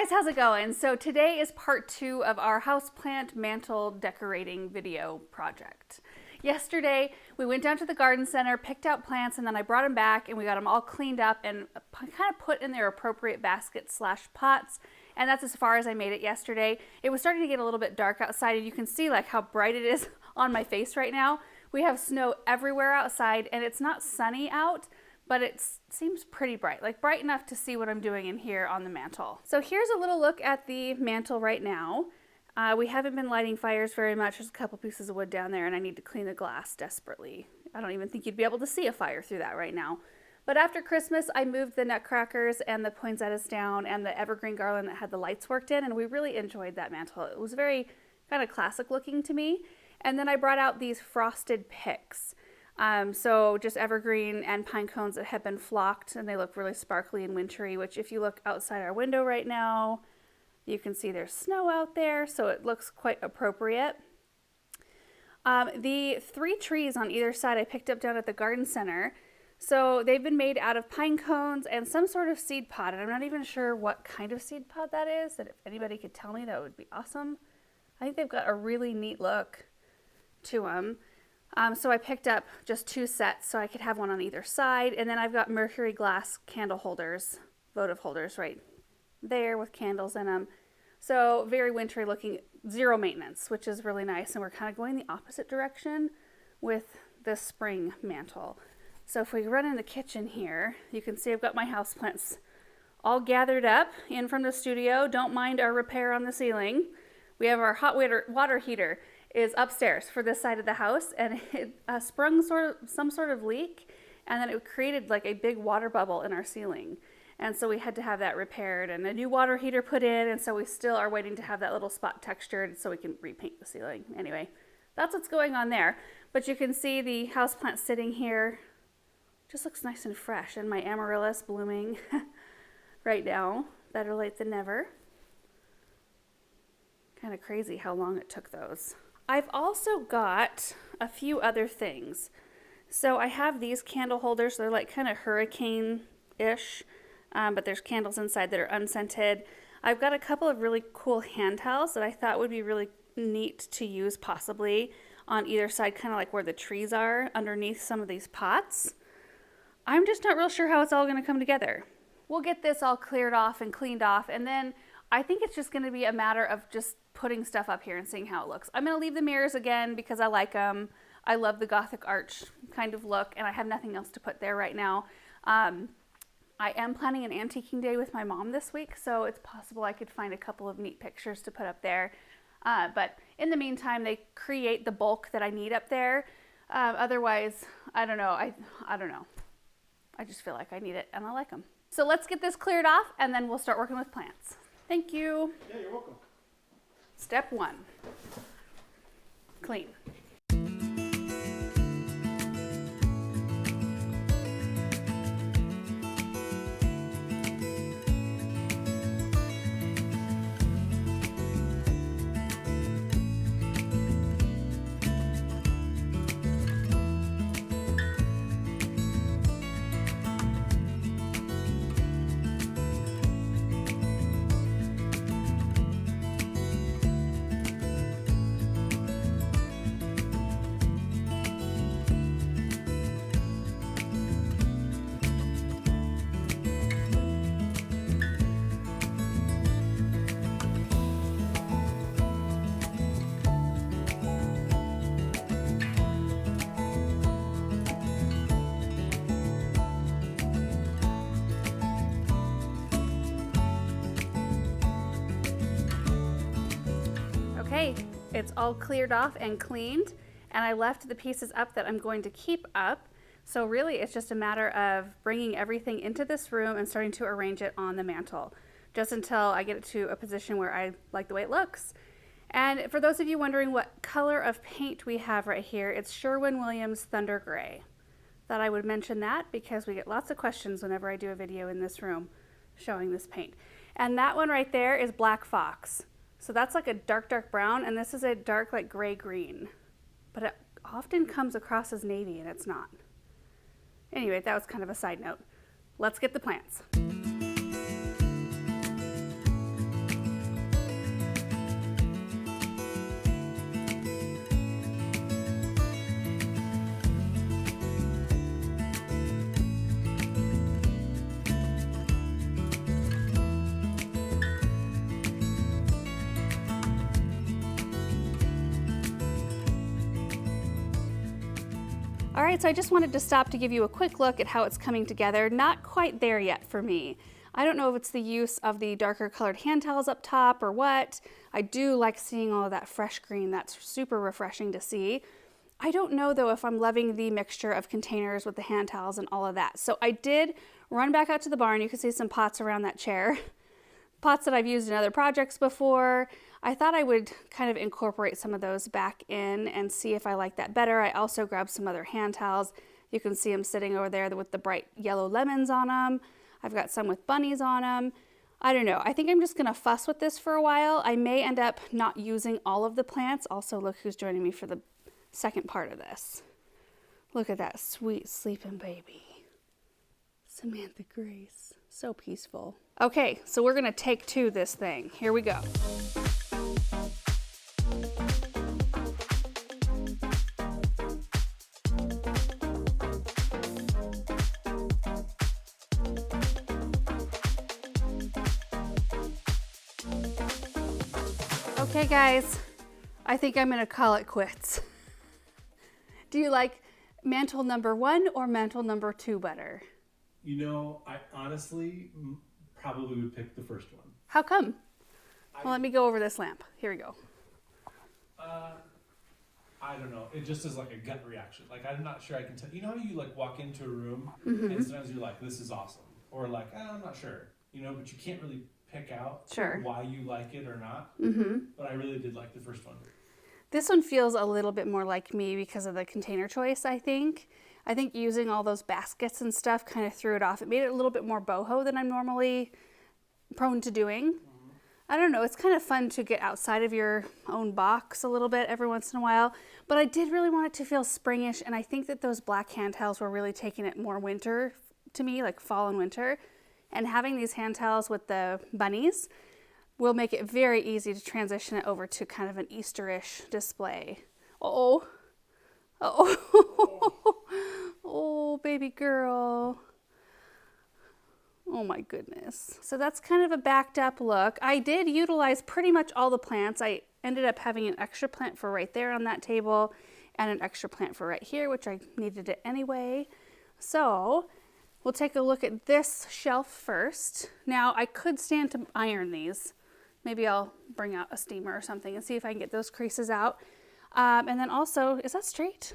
guys, how's it going? So today is part 2 of our houseplant mantle decorating video project. Yesterday we went down to the garden center, picked out plants, and then I brought them back and we got them all cleaned up and kind of put in their appropriate baskets / pots. And that's as far as I made it yesterday. It was starting to get a little bit dark outside, and you can see like how bright it is on my face right now. We have snow everywhere outside and it's not sunny out, but it seems pretty bright, like bright enough to see what I'm doing in here on the mantle. So here's a little look at the mantle right now. We haven't been lighting fires very much. There's a couple pieces of wood down there and I need to clean the glass desperately. I don't even think you'd be able to see a fire through that right now. But after Christmas, I moved the nutcrackers and the poinsettias down and the evergreen garland that had the lights worked in, and we really enjoyed that mantle. It was very kind of classic looking to me. And then I brought out these frosted picks. So just evergreen and pine cones that have been flocked, and they look really sparkly and wintry, which if you look outside our window right now, you can see there's snow out there, so it looks quite appropriate. The 3 trees on either side I picked up down at the garden center. So they've been made out of pine cones and some sort of seed pod, and I'm not even sure what kind of seed pod that is. That if anybody could tell me, that would be awesome. I think they've got a really neat look to them. So I picked up just 2 sets so I could have one on either side. And then I've got mercury glass candle holders, votive holders right there with candles in them. So very wintry looking, zero maintenance, which is really nice. And we're kind of going the opposite direction with this spring mantle. So if we run in the kitchen here, you can see I've got my houseplants all gathered up in from the studio. Don't mind our repair on the ceiling. We have our hot water heater is upstairs for this side of the house, and it sprung some sort of leak, and then it created like a big water bubble in our ceiling. And so we had to have that repaired and a new water heater put in, and so we still are waiting to have that little spot textured so we can repaint the ceiling. Anyway, that's what's going on there. But you can see the houseplant sitting here. Just looks nice and fresh, and my amaryllis blooming right now. Better late than never. Kind of crazy how long it took those. I've also got a few other things. So I have these candle holders. They're like kind of hurricane-ish, but there's candles inside that are unscented. I've got a couple of really cool hand towels that I thought would be really neat to use possibly on either side, kind of like where the trees are underneath some of these pots. I'm just not real sure how it's all going to come together. We'll get this all cleared off and cleaned off, and then I think it's just going to be a matter of just putting stuff up here and seeing how it looks. I'm going to leave the mirrors again because I like them. I love the Gothic arch kind of look, and I have nothing else to put there right now. I am planning an antiquing day with my mom this week, so it's possible I could find a couple of neat pictures to put up there. But in the meantime, they create the bulk that I need up there. Otherwise, I don't know. I don't know. I just feel like I need it, and I like them. So let's get this cleared off, and then we'll start working with plants. Thank you. Yeah, you're welcome. Step 1, clean. Okay, it's all cleared off and cleaned, and I left the pieces up that I'm going to keep up. So really it's just a matter of bringing everything into this room and starting to arrange it on the mantle, just until I get it to a position where I like the way it looks. And for those of you wondering what color of paint we have right here, it's Sherwin-Williams Thunder Gray. Thought I would mention that because we get lots of questions whenever I do a video in this room showing this paint. And that one right there is Black Fox. So that's like a dark, dark brown, and this is a dark, like gray-green. But it often comes across as navy, and it's not. Anyway, that was kind of a side note. Let's get the plants. All right, so I just wanted to stop to give you a quick look at how it's coming together. Not quite there yet for me. I don't know if it's the use of the darker colored hand towels up top or what. I do like seeing all of that fresh green. That's super refreshing to see. I don't know though if I'm loving the mixture of containers with the hand towels and all of that. So I did run back out to the barn. You can see some pots around that chair. Pots that I've used in other projects before. I thought I would kind of incorporate some of those back in and see if I like that better. I also grabbed some other hand towels. You can see them sitting over there with the bright yellow lemons on them. I've got some with bunnies on them. I don't know. I think I'm just gonna fuss with this for a while. I may end up not using all of the plants. Also, look who's joining me for the second part of this. Look at that sweet sleeping baby. Samantha Grace. So peaceful. Okay, so we're gonna take two this thing. Here we go. Okay guys, I think I'm gonna call it quits. Do you like mantle number 1 or mantle number 2 better? You know, I honestly probably would pick the first one. How come? Well, let me go over this lamp. Here we go. I don't know. It just is like a gut reaction. Like, I'm not sure I can tell. You know how you like walk into a room and sometimes you're like, this is awesome. Or like, I'm not sure. You know, but you can't really pick out why you like it or not. But I really did like the first one. This one feels a little bit more like me because of the container choice, I think. I think using all those baskets and stuff kind of threw it off. It made it a little bit more boho than I'm normally prone to doing. I don't know, it's kind of fun to get outside of your own box a little bit every once in a while, but I did really want it to feel springish, and I think that those black hand towels were really taking it more winter to me, like fall and winter. And having these hand towels with the bunnies will make it very easy to transition it over to kind of an Easterish display. Oh, oh, baby girl. Oh my goodness. So that's kind of a backed up look. I did utilize pretty much all the plants. I ended up having an extra plant for right there on that table and an extra plant for right here, which I needed it anyway. So we'll take a look at this shelf first. Now I could stand to iron these. Maybe I'll bring out a steamer or something and see if I can get those creases out. And then also, is that straight?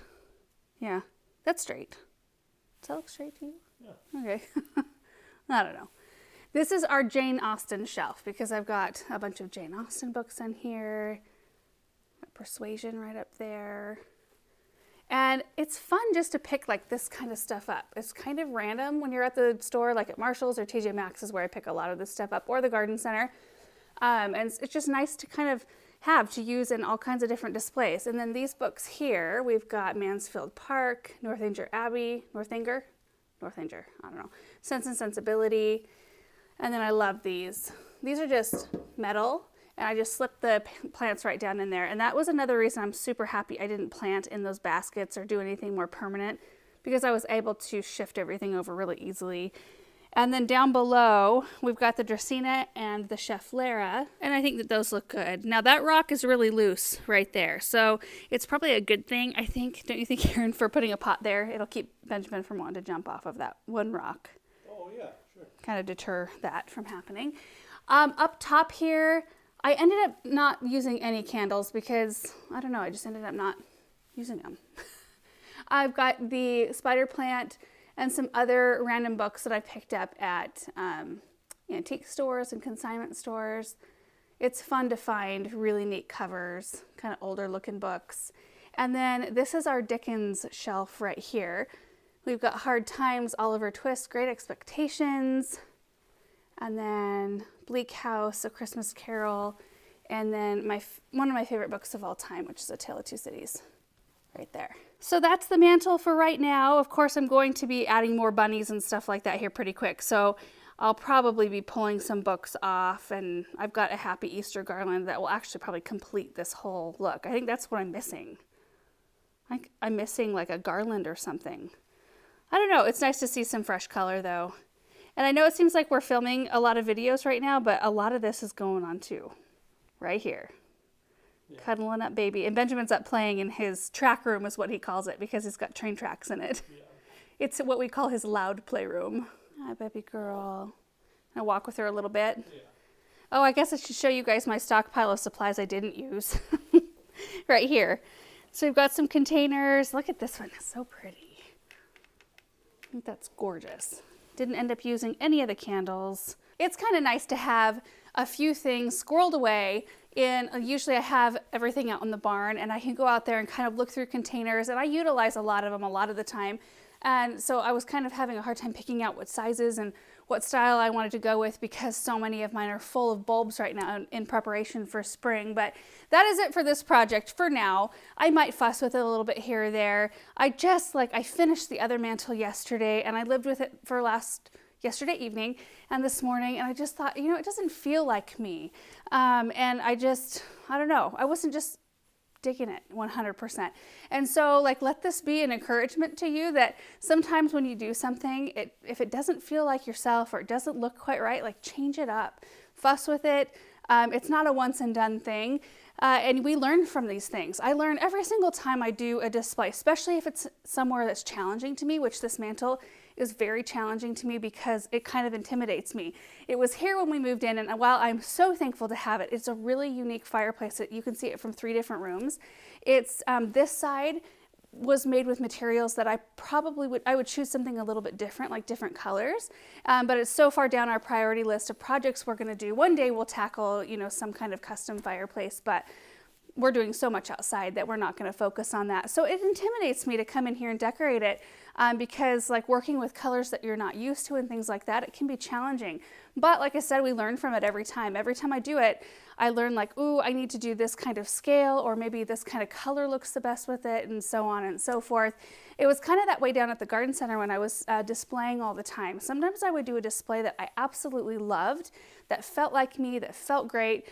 Yeah, that's straight. Does that look straight to you? Yeah. Okay. I don't know. This is our Jane Austen shelf because I've got a bunch of Jane Austen books in here. Persuasion right up there. And it's fun just to pick like this kind of stuff up. It's kind of random when you're at the store, like at Marshall's or TJ Maxx is where I pick a lot of this stuff up, or the garden center. And it's just nice to kind of have to use in all kinds of different displays. And then these books here, we've got Mansfield Park, Northanger Abbey, Northanger, I don't know, Sense and Sensibility. And then I love these. These are just metal, and I just slipped the plants right down in there. And that was another reason I'm super happy I didn't plant in those baskets or do anything more permanent, because I was able to shift everything over really easily. And then down below, we've got the Dracaena and the Chef Lara, and I think that those look good. Now that rock is really loose right there, so it's probably a good thing, I think. Don't you think, Aaron, for putting a pot there? It'll keep Benjamin from wanting to jump off of that one rock. Oh, yeah, sure. Kind of deter that from happening. Up top here, I ended up not using any candles because, I don't know, I just ended up not using them. I've got the spider plant and some other random books that I picked up at antique stores and consignment stores. It's fun to find really neat covers, kind of older looking books. And then this is our Dickens shelf right here. We've got Hard Times, Oliver Twist, Great Expectations, and then Bleak House, A Christmas Carol, and then one of my favorite books of all time, which is A Tale of Two Cities, right there. So that's the mantle for right now. Of course, I'm going to be adding more bunnies and stuff like that here pretty quick. So I'll probably be pulling some books off, and I've got a Happy Easter garland that will actually probably complete this whole look. I think that's what I'm missing. I'm missing like a garland or something. I don't know. It's nice to see some fresh color though. And I know it seems like we're filming a lot of videos right now, but a lot of this is going on too, right here. Cuddling up baby. And Benjamin's up playing in his track room is what he calls it because he's got train tracks in it. Yeah. It's what we call his loud playroom. Hi, baby girl. I'll walk with her a little bit. Yeah. Oh, I guess I should show you guys my stockpile of supplies I didn't use. Right here. So we've got some containers. Look at this one. It's so pretty. I think that's gorgeous. Didn't end up using any of the candles. It's kind of nice to have a few things squirreled away in, usually I have everything out in the barn and I can go out there and kind of look through containers, and I utilize a lot of them a lot of the time. And so I was kind of having a hard time picking out what sizes and what style I wanted to go with because so many of mine are full of bulbs right now in preparation for spring. But that is it for this project for now. I might fuss with it a little bit here or there. I finished the other mantle yesterday and I lived with it for yesterday evening and this morning, and I just thought, it doesn't feel like me. And I don't know. I wasn't just digging it 100%. And so let this be an encouragement to you that sometimes when you do something, if it doesn't feel like yourself or it doesn't look quite right, change it up, fuss with it. It's not a once and done thing. And we learn from these things. I learn every single time I do a display, especially if it's somewhere that's challenging to me, which this mantle is very challenging to me because it kind of intimidates me. It was here when we moved in, and while I'm so thankful to have it, it's a really unique fireplace that you can see it from 3 different rooms. It's this side was made with materials that I would choose something a little bit different, like different colors. But it's so far down our priority list of projects we're going to do. One day we'll tackle, some kind of custom fireplace, but we're doing so much outside that we're not going to focus on that. So it intimidates me to come in here and decorate it because working with colors that you're not used to and things like that, it can be challenging. But like I said, we learn from it every time. Every time I do it, I learn ooh, I need to do this kind of scale, or maybe this kind of color looks the best with it, and so on and so forth. It was kind of that way down at the garden center when I was displaying all the time. Sometimes I would do a display that I absolutely loved, that felt like me, that felt great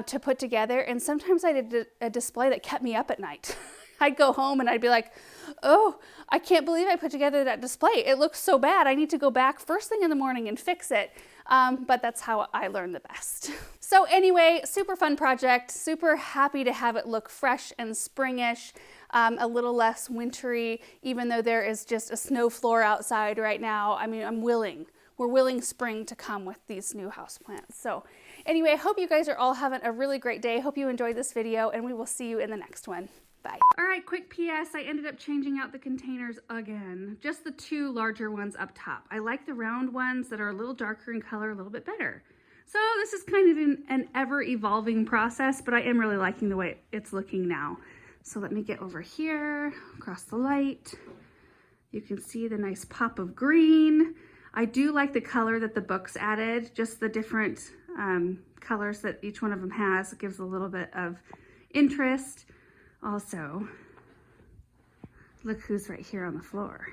to put together. And sometimes I did a display that kept me up at night. I'd go home and I'd be like, oh, I can't believe I put together that display. It looks so bad. I need to go back first thing in the morning and fix it. But that's how I learn the best. So anyway, super fun project. Super happy to have it look fresh and springish, a little less wintry, even though there is just a snow floor outside right now. I mean, we're willing spring to come with these new houseplants. So anyway, I hope you guys are all having a really great day. Hope you enjoyed this video, and we will see you in the next one. Bye. All right, quick PS. I ended up changing out the containers again. Just the 2 larger ones up top. I like the round ones that are a little darker in color a little bit better. So this is kind of an ever-evolving process, but I am really liking the way it's looking now. So let me get over here, across the light. You can see the nice pop of green. I do like the color that the books added, just the different colors that each one of them has. It gives a little bit of interest. Also, look who's right here on the floor.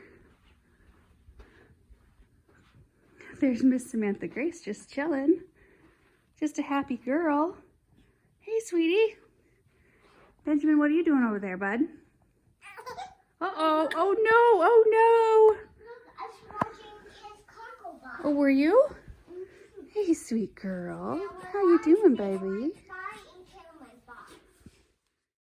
There's Miss Samantha Grace just chilling. Just a happy girl. Hey, sweetie. Benjamin, what are you doing over there, bud? Uh-oh. Oh, no. Oh, no. I was watching his Cockle Box. Oh, were you? Hey, sweet girl. How you doing, baby?